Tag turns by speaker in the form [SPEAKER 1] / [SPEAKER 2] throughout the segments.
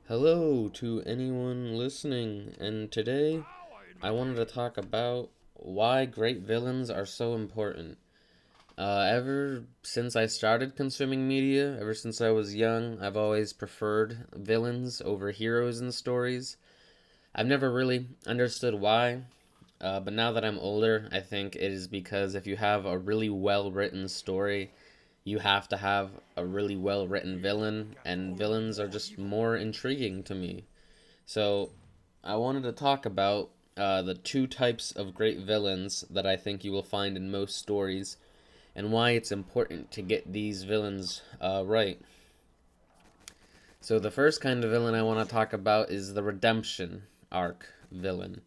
[SPEAKER 1] Hello to anyone listening, and today I wanted to talk about why great villains are so important. Ever since I started consuming media, ever since I was young, I've always preferred villains over heroes in stories. I've never really understood why, but now that I'm older, I think it is because if you have a really well written story, you have to have a really well written villain, and villains are just more intriguing to me. So, I wanted to talk about the two types of great villains that I think you will find in most stories, and why it's important to get these villains right. So, the first kind of villain I want to talk about is the redemption arc villain.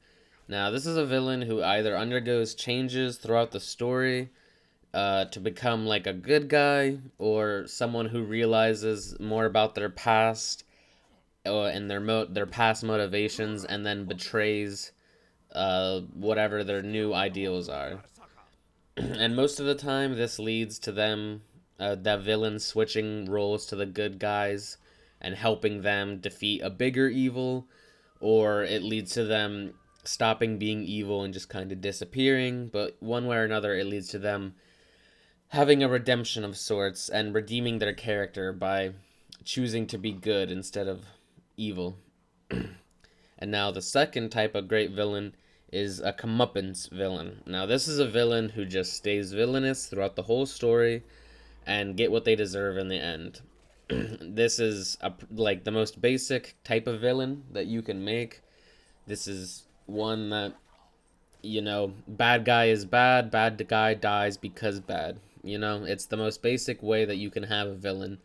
[SPEAKER 1] Now, this is a villain who either undergoes changes throughout the story to become like a good guy, or someone who realizes more about their past and their past motivations, and then betrays whatever their new ideals are. And most of the time, this leads to them, the villain, switching roles to the good guys and helping them defeat a bigger evil, or it leads to them stopping being evil and just kind of disappearing. But one way or another, it leads to them having a redemption of sorts and redeeming their character by choosing to be good instead of evil. And now the second type of great villain is a comeuppance villain. Now this is a villain who just stays villainous throughout the whole story and get what they deserve in the end. This is like the most basic type of villain that you can make. This is one that, bad guy is bad, bad guy dies because bad. It's the most basic way that you can have a villain.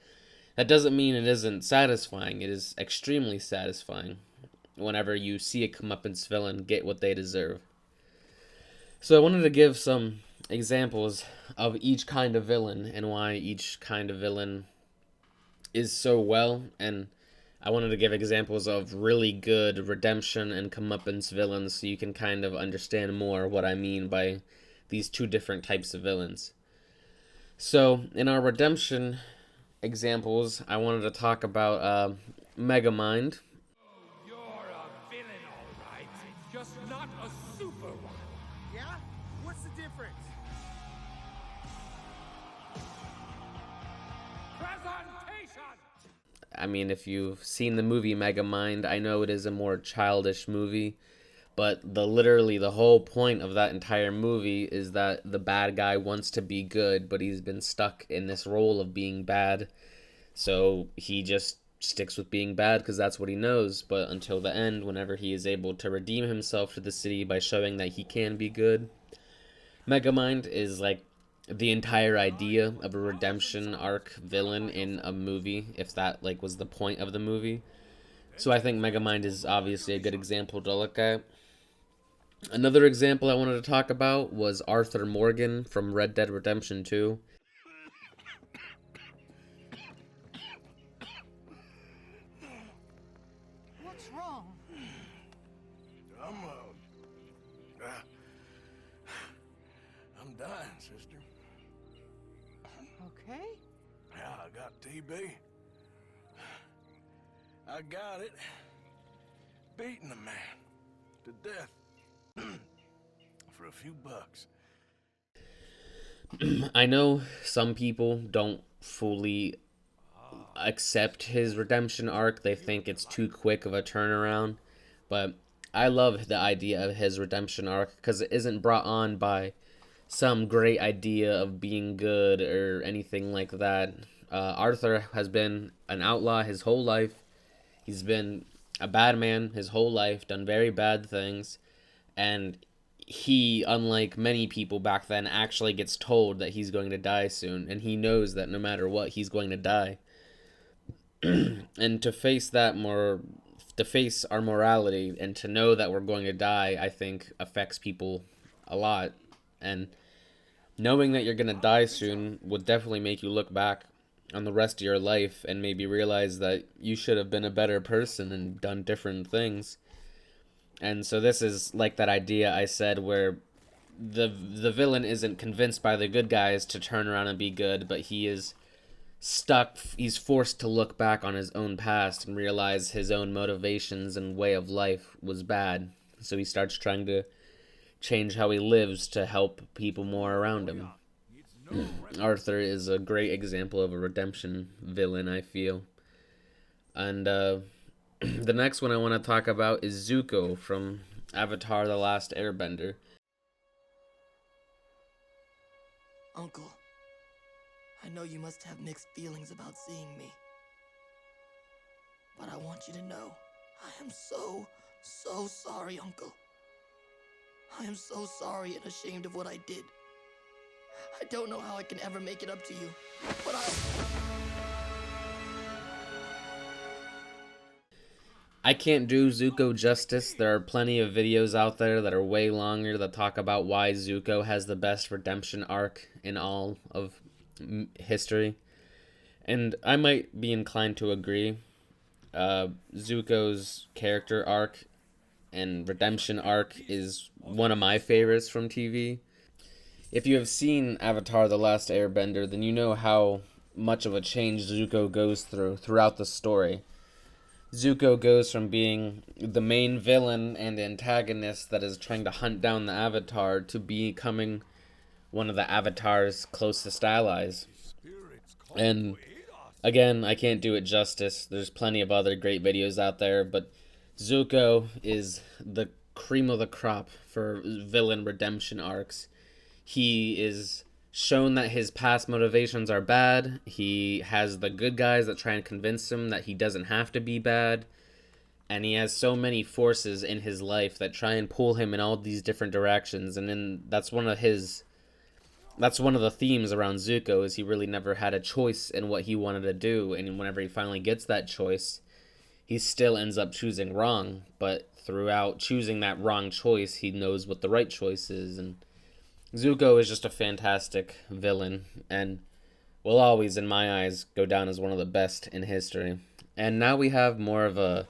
[SPEAKER 1] That doesn't mean it isn't satisfying. It is extremely satisfying whenever you see a comeuppance villain get what they deserve. So I wanted to give some examples of each kind of villain and why each kind of villain is so well, and I wanted to give examples of really good redemption and comeuppance villains so you can kind of understand more what I mean by these two different types of villains. So, in our redemption examples, I wanted to talk about Megamind.
[SPEAKER 2] You're a villain, all right. Just not a super one.
[SPEAKER 3] Yeah? What's the difference?
[SPEAKER 2] Presentation!
[SPEAKER 1] I mean, if you've seen the movie Megamind, I know it is a more childish movie, but literally the whole point of that entire movie is that the bad guy wants to be good, but he's been stuck in this role of being bad. So he just sticks with being bad because that's what he knows. But until the end, whenever he is able to redeem himself to the city by showing that he can be good, Megamind is like the entire idea of a redemption arc villain in a movie, if that like was the point of the movie. So I think Megamind is obviously a good example to look at. Another example I wanted to talk about was Arthur Morgan from Red Dead Redemption 2.
[SPEAKER 3] What's wrong?
[SPEAKER 4] I'm, uh, I'm dying, sister.
[SPEAKER 3] Okay.
[SPEAKER 4] Yeah, I got TB. I got it. Beating a man to death for a few bucks.
[SPEAKER 1] I know some people don't fully accept his redemption arc. They think it's too quick of a turnaround, but I love the idea of his redemption arc because it isn't brought on by some great idea of being good or anything like that. Arthur has been an outlaw his whole life. He's been a bad man his whole life, done very bad things, and he, unlike many people back then, actually gets told that he's going to die soon, and he knows that no matter what, he's going to die. And to face our morality and to know that we're going to die, I think affects people a lot. And knowing that you're going to die soon would definitely make you look back on the rest of your life and maybe realize that you should have been a better person and done different things. And so this is like that idea I said where the villain isn't convinced by the good guys to turn around and be good, but he is stuck. He's forced to look back on his own past and realize his own motivations and way of life was bad. So he starts trying to change how he lives to help people more around him. Arthur is a great example of a redemption villain, I feel. And the next one I want to talk about is Zuko from Avatar: The Last Airbender.
[SPEAKER 5] Uncle, I know you must have mixed feelings about seeing me. But I want you to know, I am so sorry, Uncle. I am so sorry and ashamed of what I did. I don't know how I can ever make it up to you, but
[SPEAKER 1] I can't do Zuko justice. There are plenty of videos out there that are way longer that talk about why Zuko has the best redemption arc in all of history. And I might be inclined to agree. Zuko's character arc and redemption arc is one of my favorites from TV. If you have seen Avatar: The Last Airbender, then you know how much of a change Zuko goes throughout the story. Zuko goes from being the main villain and antagonist that is trying to hunt down the Avatar to becoming one of the Avatar's closest allies. And again, I can't do it justice. There's plenty of other great videos out there, but Zuko is the cream of the crop for villain redemption arcs. He is shown that his past motivations are bad. He has the good guys that try and convince him that he doesn't have to be bad. And he has so many forces in his life that try and pull him in all these different directions. And then that's one of the themes around Zuko, is he really never had a choice in what he wanted to do. And whenever he finally gets that choice, he still ends up choosing wrong. But throughout choosing that wrong choice, he knows what the right choice is. And Zuko is just a fantastic villain and will always, in my eyes, go down as one of the best in history. And now we have more of a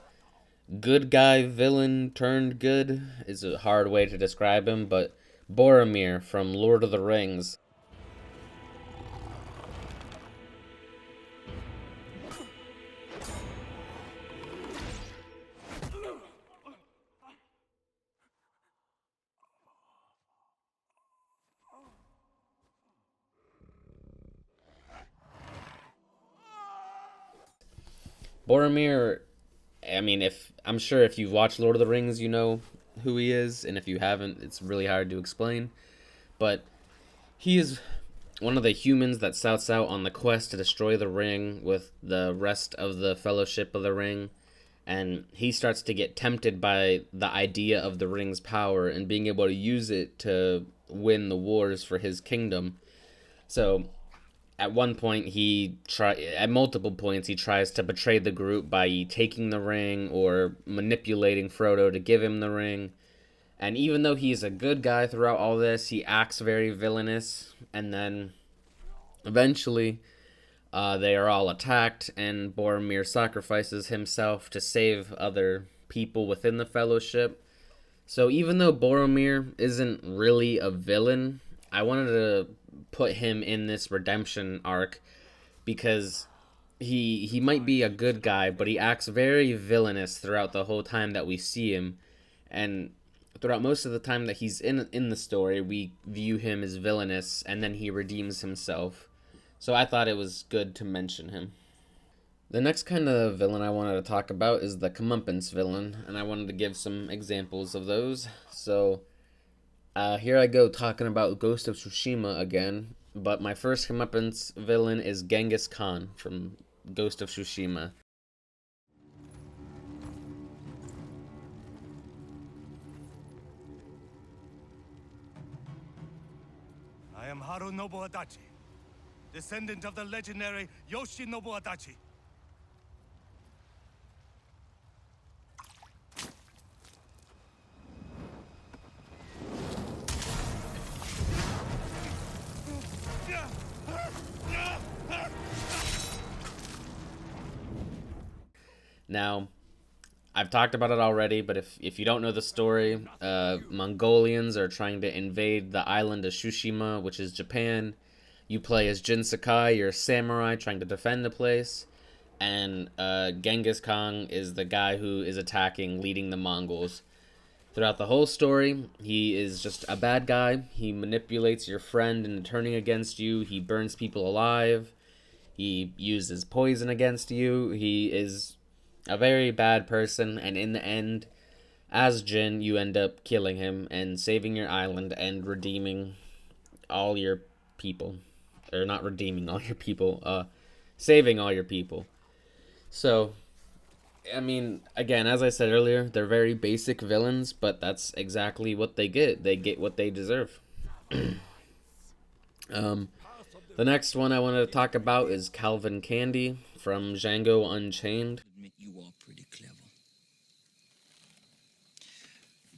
[SPEAKER 1] good guy villain turned good. Is a hard way to describe him, but Boromir from Lord of the Rings. Boromir, I mean, I'm sure if you've watched Lord of the Rings, you know who he is, and if you haven't, it's really hard to explain. But he is one of the humans that sets out on the quest to destroy the ring with the rest of the Fellowship of the Ring, and he starts to get tempted by the idea of the ring's power and being able to use it to win the wars for his kingdom. So at one point, at multiple points, he tries to betray the group by taking the ring or manipulating Frodo to give him the ring. And even though he's a good guy throughout all this, he acts very villainous. And then eventually, they are all attacked, and Boromir sacrifices himself to save other people within the Fellowship. So even though Boromir isn't really a villain, I wanted to put him in this redemption arc because he might be a good guy, but he acts very villainous throughout the whole time that we see him. And throughout most of the time that he's in the story, we view him as villainous, and then he redeems himself. So I thought it was good to mention him. The next kind of villain I wanted to talk about is the comeuppance villain, and I wanted to give some examples of those. So here I go talking about Ghost of Tsushima again, but my first comeuppance villain is Genghis Khan from Ghost of Tsushima.
[SPEAKER 6] I am Harunobu Adachi, descendant of the legendary Yoshinobu Adachi.
[SPEAKER 1] Now, I've talked about it already, but if you don't know the story, Mongolians are trying to invade the island of Tsushima, which is Japan, You play as Jin Sakai, you're a samurai trying to defend the place, and Genghis Khan is the guy who is attacking, leading the Mongols. Throughout the whole story, he is just a bad guy. He manipulates your friend into turning against you. He burns people alive. He uses poison against you. He is a very bad person, and in the end, as Jin, you end up killing him and saving your island and redeeming all your people. Or not redeeming all your people, saving all your people. So, I mean, again, as I said earlier, they're very basic villains, but that's exactly what they get. They get what they deserve. The next one I wanted to talk about is Calvin Candy from Django Unchained.
[SPEAKER 7] Admit you are pretty clever.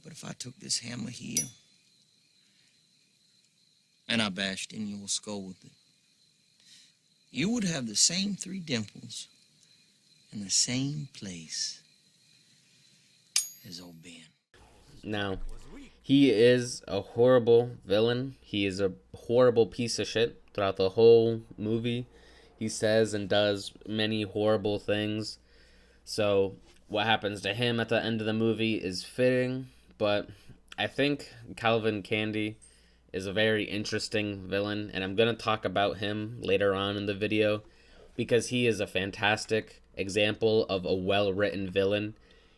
[SPEAKER 7] But if I took this hammer here and I bashed in your skull with it, you would have the same 3 dimples in the same place as old Ben.
[SPEAKER 1] Now, he is a horrible villain. He is a horrible piece of shit throughout the whole movie. He says and does many horrible things. So, what happens to him at the end of the movie is fitting, but I think Calvin Candy is a very interesting villain, and I'm going to talk about him later on in the video because he is a fantastic example of a well-written villain.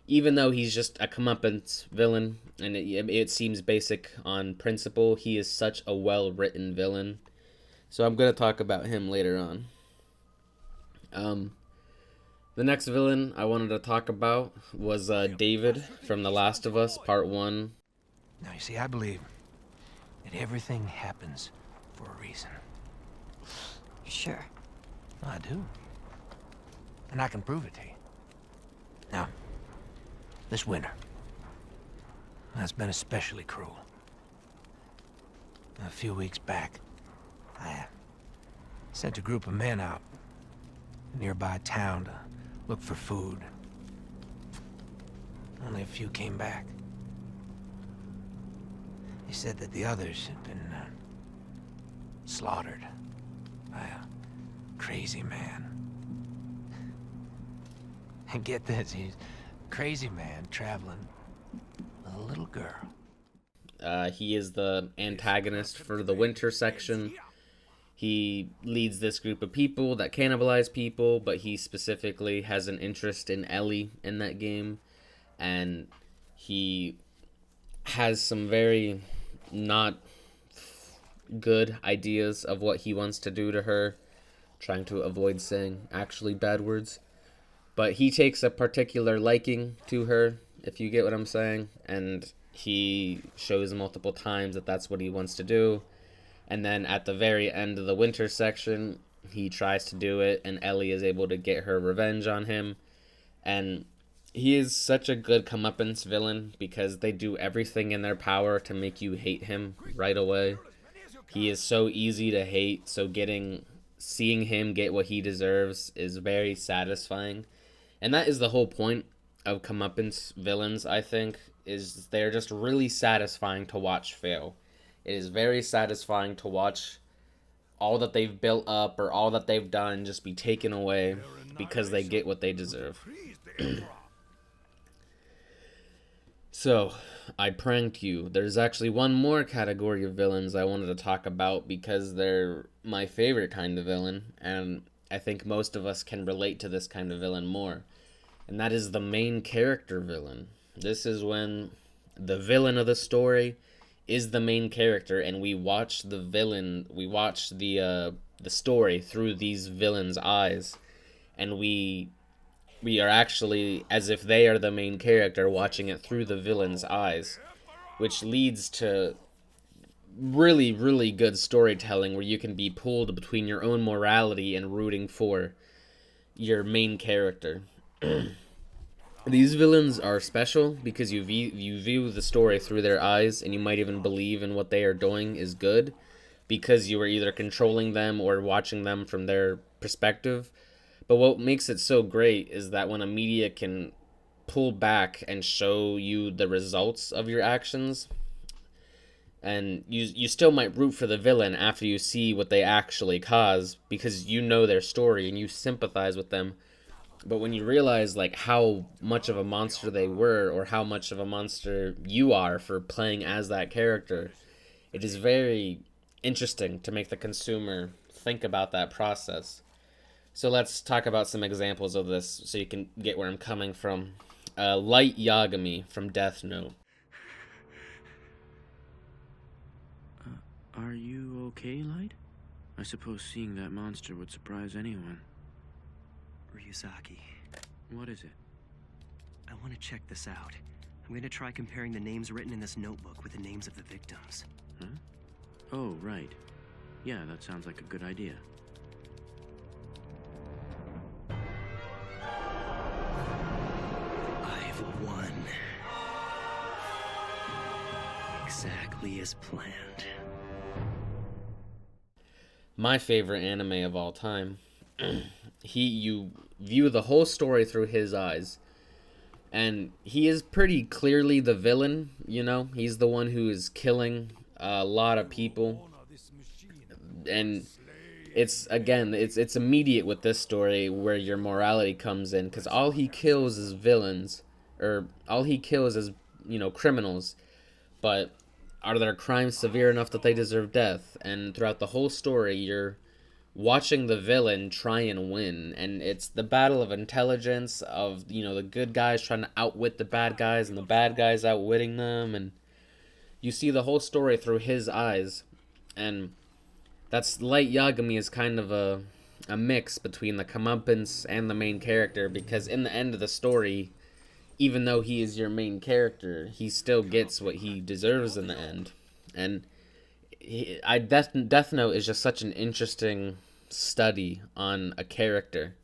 [SPEAKER 1] Even though he's just a comeuppance villain, and it seems basic on principle, he is such a well-written villain. So I'm going to talk about him later on. The next villain I wanted to talk about was David from The Last of Us Part 1.
[SPEAKER 8] Now, you see, I believe that everything happens for a reason.
[SPEAKER 9] Sure.
[SPEAKER 8] I do. And I can prove it to you. Now, this winter, that's been especially cruel. A few weeks back, I sent a group of men out to a nearby town to look for food. Only a few came back. They said that the others had been slaughtered by a crazy man. And get this, he's a crazy man traveling with a little girl.
[SPEAKER 1] He is the antagonist for the winter section. He leads this group of people that cannibalize people, but he specifically has an interest in Ellie in that game. And he has some very not good ideas of what he wants to do to her, trying to avoid saying actually bad words. But he takes a particular liking to her, if you get what I'm saying, and he shows multiple times that that's what he wants to do. And then at the very end of the winter section, he tries to do it, and Ellie is able to get her revenge on him. And he is such a good comeuppance villain because they do everything in their power to make you hate him right away. He is so easy to hate, so seeing him get what he deserves is very satisfying. And that is the whole point of comeuppance villains, I think, is they're just really satisfying to watch fail. It is very satisfying to watch all that they've built up or all that they've done just be taken away because they get what they deserve. So, I pranked you. There's actually one more category of villains I wanted to talk about because they're my favorite kind of villain, and I think most of us can relate to this kind of villain more. And that is the main character villain. This is when the villain of the story is the main character, and we watch the villain, we watch the story through these villains' eyes, and we are actually as if they are the main character watching it through the villain's eyes, which leads to really, really good storytelling where you can be pulled between your own morality and rooting for your main character. These villains are special because you view the story through their eyes, and you might even believe in what they are doing is good because you are either controlling them or watching them from their perspective. But what makes it so great is that when a media can pull back and show you the results of your actions, And you still might root for the villain after you see what they actually cause, because you know their story and you sympathize with them. But when you realize like how much of a monster they were, or how much of a monster you are for playing as that character, it is very interesting to make the consumer think about that process. So let's talk about some examples of this so you can get where I'm coming from. Light Yagami from Death Note.
[SPEAKER 10] Are you okay, Light? I suppose seeing that monster would surprise anyone.
[SPEAKER 11] Ryuzaki,
[SPEAKER 10] What is it?
[SPEAKER 11] I want to check this out. I'm going to try comparing the names written in this notebook with the names of the victims.
[SPEAKER 10] Huh? Oh, right. Yeah, that sounds like a good idea.
[SPEAKER 11] I've won. Exactly as planned.
[SPEAKER 1] My favorite anime of all time. You view the whole story through his eyes, and he is pretty clearly the villain. You know, he's the one who is killing a lot of people, and it's immediate with this story where your morality comes in, because all he kills is villains, or all he kills is, you know, criminals, but are their crimes severe enough that they deserve death? And throughout the whole story, you're watching the villain try and win, and it's the battle of intelligence, of, you know, the good guys trying to outwit the bad guys and the bad guys outwitting them, and you see the whole story through his eyes. And that's Light Yagami is kind of a mix between the comeuppance and the main character, because in the end of the story, even though he is your main character, he still gets what he deserves in the end. And Death Note is just such an interesting study on a character,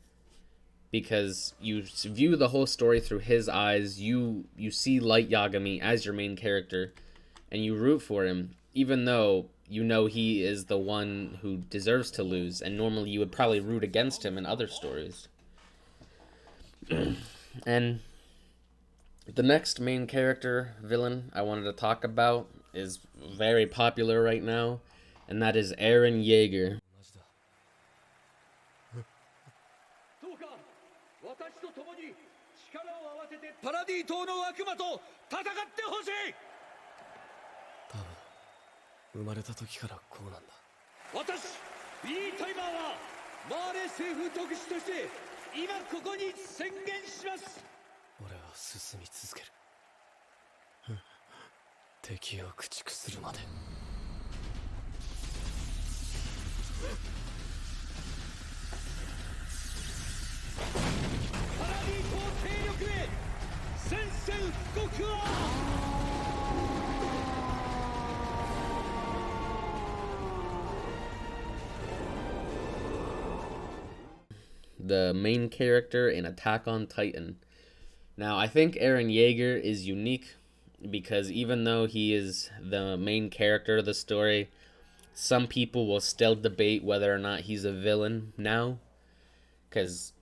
[SPEAKER 1] because you view the whole story through his eyes. You see Light Yagami as your main character, and you root for him, even though you know he is the one who deserves to lose, and normally you would probably root against him in other stories. And the next main character villain I wanted to talk about is very popular right now, and that is Eren Yeager. The main character in Attack on Titan. Now, I think Eren Yeager is unique because even though he is the main character of the story, some people will still debate whether or not he's a villain now. Because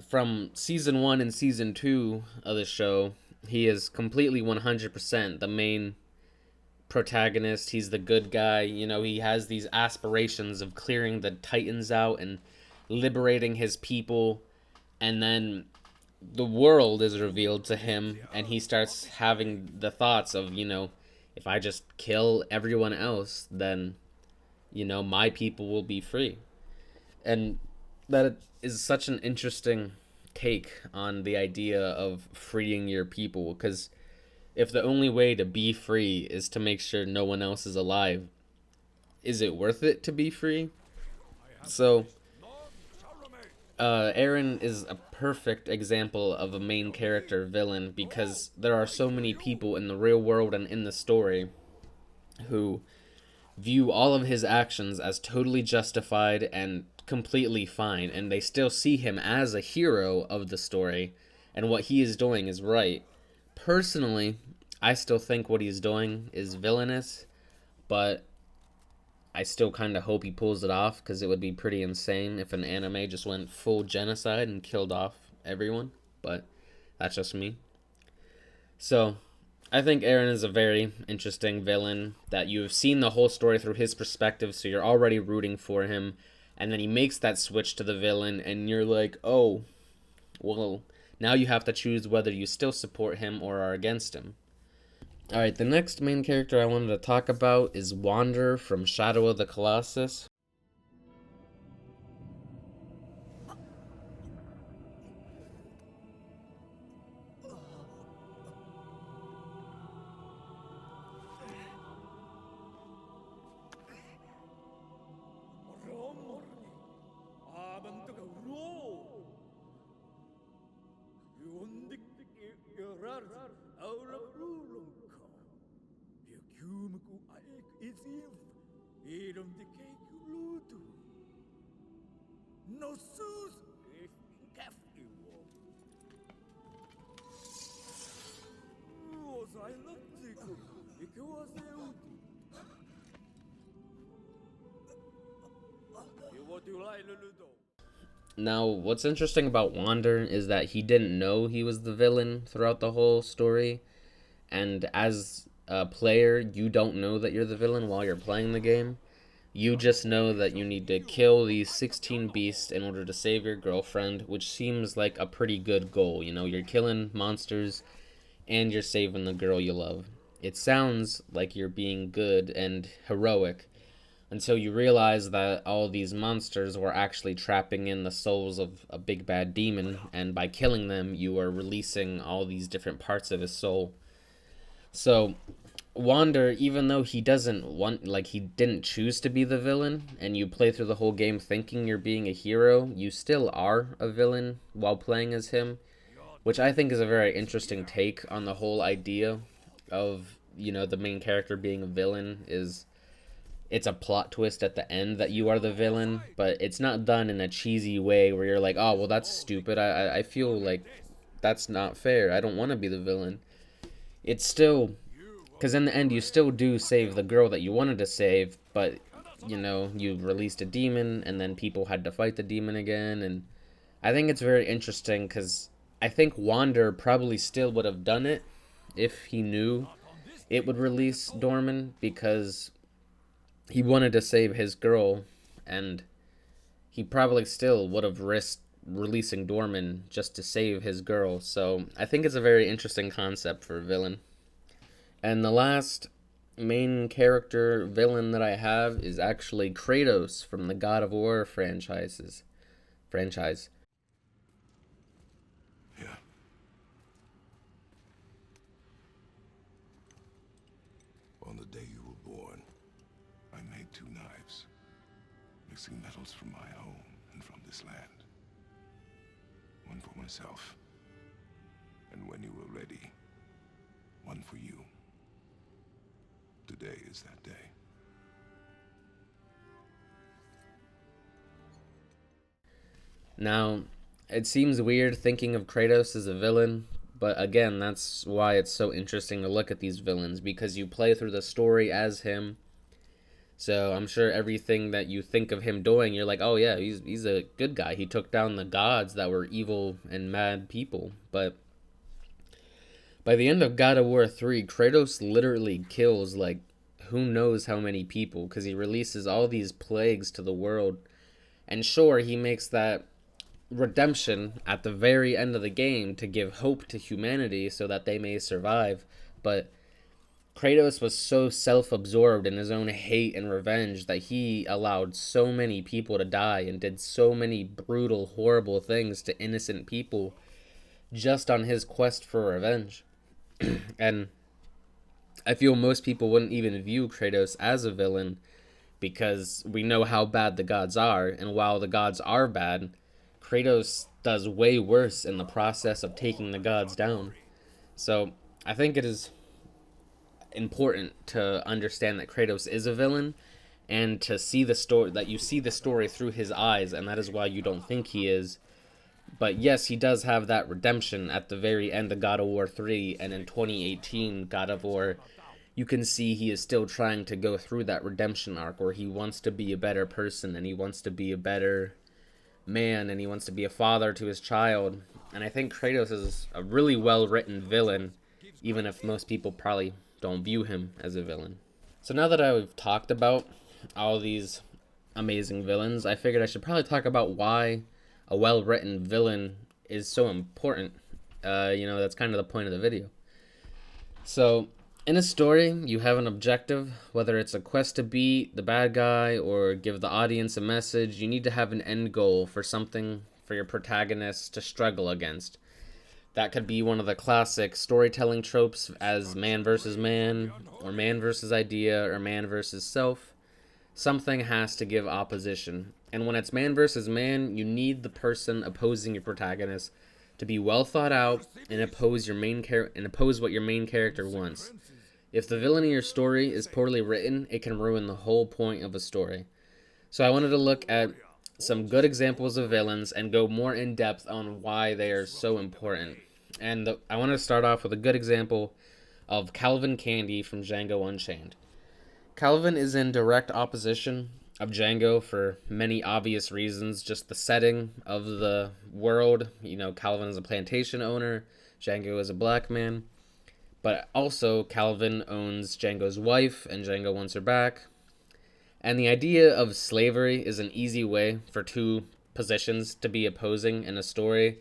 [SPEAKER 1] from Season 1 and Season 2 of the show, he is completely 100% the main protagonist. He's the good guy. You know, he has these aspirations of clearing the Titans out and liberating his people, and then the world is revealed to him, and he starts having the thoughts of, you know, if I just kill everyone else, then, you know, my people will be free. And that is such an interesting take on the idea of freeing your people, because if the only way to be free is to make sure no one else is alive, is it worth it to be free? So Eren is a perfect example of a main character villain, because there are so many people in the real world and in the story who view all of his actions as totally justified and completely fine, and they still see him as a hero of the story, and what he is doing is right. Personally, I still think what he's doing is villainous, but I still kind of hope he pulls it off, because it would be pretty insane if an anime just went full genocide and killed off everyone, but that's just me. So, I think Eren is a very interesting villain that you have seen the whole story through his perspective, so you're already rooting for him. And then he makes that switch to the villain, and you're like, oh, well, now you have to choose whether you still support him or are against him. Alright, the next main character I wanted to talk about is Wander from Shadow of the Colossus. Now, what's interesting about Wander is that he didn't know he was the villain throughout the whole story. And as a player, you don't know that you're the villain while you're playing the game. You just know that you need to kill these 16 beasts in order to save your girlfriend, which seems like a pretty good goal. You know, you're killing monsters and you're saving the girl you love. It sounds like you're being good and heroic until you realize that all these monsters were actually trapping in the souls of a big bad demon, and by killing them, you are releasing all these different parts of his soul. So, Wander, even though he he didn't choose to be the villain, and you play through the whole game thinking you're being a hero, you still are a villain while playing as him, which I think is a very interesting take on the whole idea of, you know, the main character being a villain. It's a plot twist at the end that you are the villain, but it's not done in a cheesy way where you're like, oh, well, that's stupid. I feel like that's not fair. I don't want to be the villain. It's still, because in the end, you still do save the girl that you wanted to save, but, you know, you released a demon, and then people had to fight the demon again, and I think it's very interesting, because I think Wander probably still would have done it if he knew it would release Dorman, because he wanted to save his girl, and he probably still would have risked releasing Dorman just to save his girl. So I think it's a very interesting concept for a villain. And the last main character villain that I have is actually Kratos from the God of War franchise.
[SPEAKER 4] Yeah. On the day you were born, I made 2 knives, mixing metals from my home and from this land. One for myself, and when you were ready, one for you. Today is that day.
[SPEAKER 1] Now, it seems weird thinking of Kratos as a villain, but again, that's why it's so interesting to look at these villains, because you play through the story as him. So I'm sure everything that you think of him doing, you're like, oh yeah, he's a good guy. He took down the gods that were evil and mad people. But by the end of God of War 3, Kratos literally kills, like, who knows how many people, because he releases all these plagues to the world. And sure, he makes that redemption at the very end of the game to give hope to humanity so that they may survive. But Kratos was so self-absorbed in his own hate and revenge that he allowed so many people to die and did so many brutal, horrible things to innocent people just on his quest for revenge. And I feel most people wouldn't even view Kratos as a villain because we know how bad the gods are, and while the gods are bad, Kratos does way worse in the process of taking the gods down. So I think it is important to understand that Kratos is a villain, and to see the story, that you see the story through his eyes, and that is why you don't think he is. But yes, he does have that redemption at the very end of God of War 3, and in 2018 God of War, you can see he is still trying to go through that redemption arc where he wants to be a better person, and he wants to be a better man, and he wants to be a father to his child. And I think Kratos is a really well-written villain, even if most people probably don't view him as a villain. So now that I've talked about all these amazing villains, I figured I should probably talk about why a well-written villain is so important. That's kind of the point of the video. So, in a story, you have an objective, whether it's a quest to beat the bad guy or give the audience a message. You need to have an end goal for something for your protagonist to struggle against. That could be one of the classic storytelling tropes as man versus man, or man versus idea, or man versus self. Something has to give opposition. And when it's man versus man, you need the person opposing your protagonist to be well thought out and oppose what your main character wants. If the villain in your story is poorly written, it can ruin the whole point of a story. So I wanted to look at some good examples of villains and go more in depth on why they are so important. And I want to start off with a good example of Calvin Candie from Django Unchained. Calvin is in direct opposition of Django for many obvious reasons. Just the setting of the world. Calvin is a plantation owner. Django is a black man. But also, Calvin owns Django's wife, and Django wants her back. And the idea of slavery is an easy way for two positions to be opposing in a story.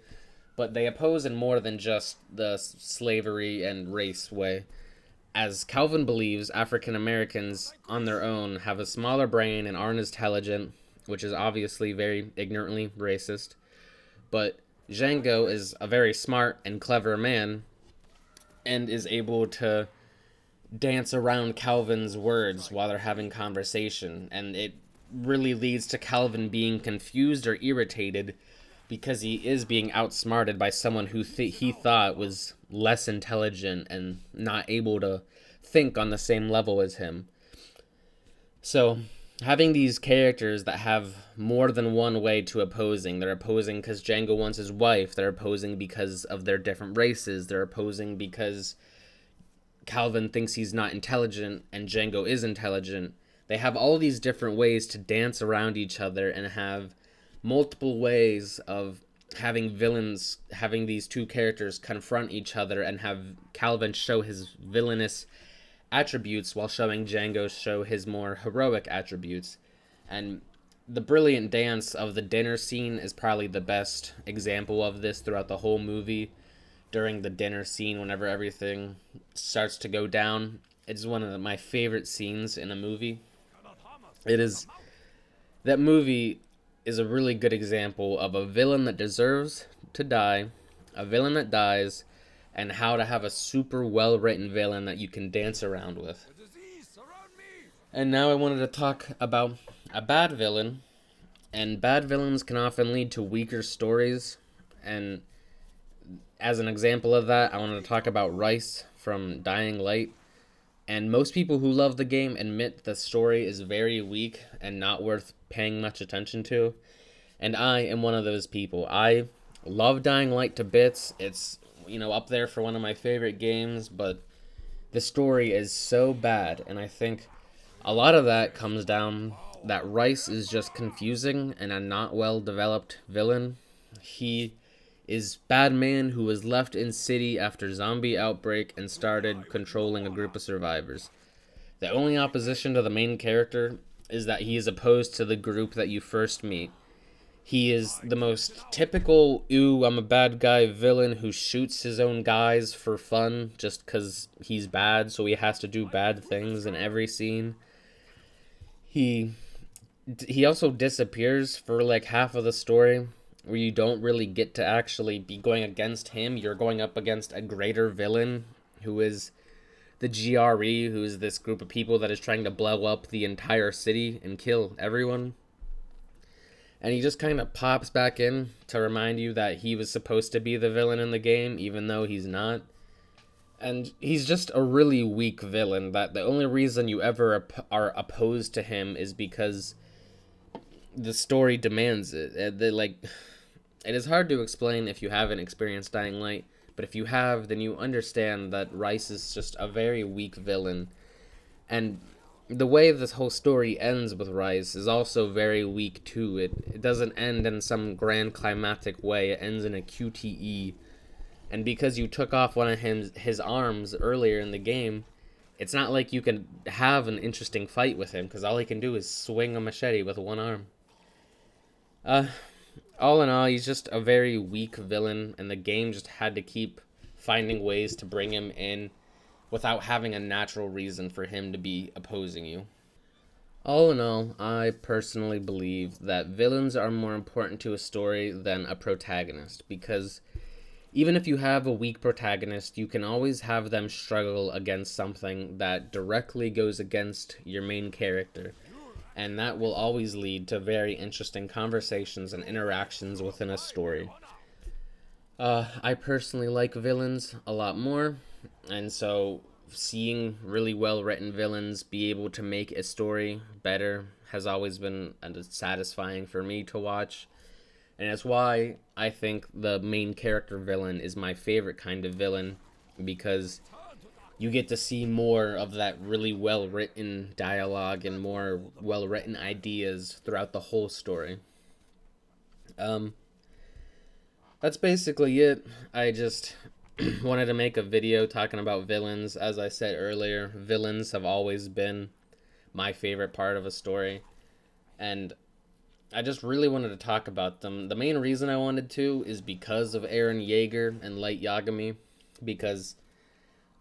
[SPEAKER 1] But they oppose in more than just the slavery and race way. As Calvin believes, African Americans on their own have a smaller brain and aren't as intelligent, which is obviously very ignorantly racist. But Django is a very smart and clever man and is able to dance around Calvin's words while they're having conversation. And it really leads to Calvin being confused or irritated because he is being outsmarted by someone who he thought was less intelligent and not able to think on the same level as him. So, having these characters that have more than one way to opposing. They're opposing because Django wants his wife. They're opposing because of their different races. They're opposing because Calvin thinks he's not intelligent and Django is intelligent. They have all these different ways to dance around each other and have multiple ways of having these two characters confront each other and have Calvin show his villainous attributes while showing Django show his more heroic attributes. And the brilliant dance of the dinner scene is probably the best example of this throughout the whole movie. During the dinner scene, whenever everything starts to go down, it's one of my favorite scenes in a movie. That movie is a really good example of a villain that deserves to die, a villain that dies, and how to have a super well-written villain that you can dance around with. And now I wanted to talk about a bad villain, and bad villains can often lead to weaker stories, and as an example of that, I wanted to talk about Rice from Dying Light. And most people who love the game admit the story is very weak and not worth paying much attention to. And I am one of those people. I love Dying Light to bits. It's, up there for one of my favorite games, but the story is so bad. And I think a lot of that comes down that Rice is just confusing and a not well-developed villain. He is bad man who was left in city after zombie outbreak and started controlling a group of survivors. The only opposition to the main character is that he is opposed to the group that you first meet. He is the most typical, ooh, I'm a bad guy villain who shoots his own guys for fun just because he's bad, so he has to do bad things in every scene. He also disappears for like half of the story, where you don't really get to actually be going against him. You're going up against a greater villain, who is the GRE, who is this group of people that is trying to blow up the entire city and kill everyone. And he just kind of pops back in to remind you that he was supposed to be the villain in the game, even though he's not. And he's just a really weak villain, that the only reason you ever are opposed to him is because the story demands it. It is hard to explain if you haven't experienced Dying Light, but if you have, then you understand that Rice is just a very weak villain. And the way this whole story ends with Rice is also very weak too. It doesn't end in some grand climactic way. It ends in a QTE. And because you took off one of his arms earlier in the game, it's not like you can have an interesting fight with him, because all he can do is swing a machete with one arm. All in all, he's just a very weak villain, and the game just had to keep finding ways to bring him in without having a natural reason for him to be opposing you. All in all, I personally believe that villains are more important to a story than a protagonist, because even if you have a weak protagonist, you can always have them struggle against something that directly goes against your main character, and that will always lead to very interesting conversations and interactions within a story. I personally like villains a lot more, and so seeing really well written villains be able to make a story better has always been satisfying for me to watch. And that's why I think the main character villain is my favorite kind of villain, because you get to see more of that really well-written dialogue and more well-written ideas throughout the whole story. That's basically it. I just wanted to make a video talking about villains. As I said earlier, villains have always been my favorite part of a story, and I just really wanted to talk about them. The main reason I wanted to is because of Eren Yeager and Light Yagami, because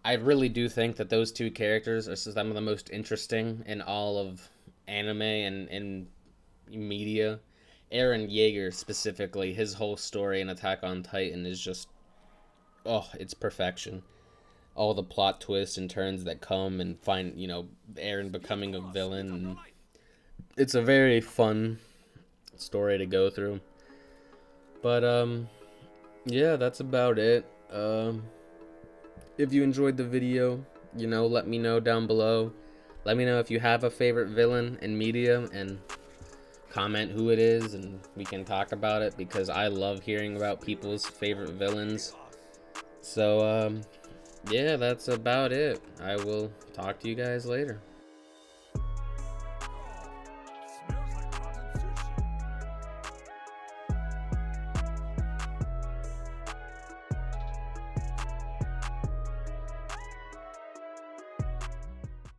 [SPEAKER 1] I really do think that those two characters are some of the most interesting in all of anime and media. Eren Yeager specifically, his whole story in Attack on Titan is just, oh, it's perfection. All the plot twists and turns that come and find, Eren becoming a villain. And it's a very fun story to go through. But yeah, that's about it. If you enjoyed the video, let me know down below. Let me know if you have a favorite villain in media, and comment who it is, and we can talk about it, because I love hearing about people's favorite villains. So yeah, that's about it. I will talk to you guys later.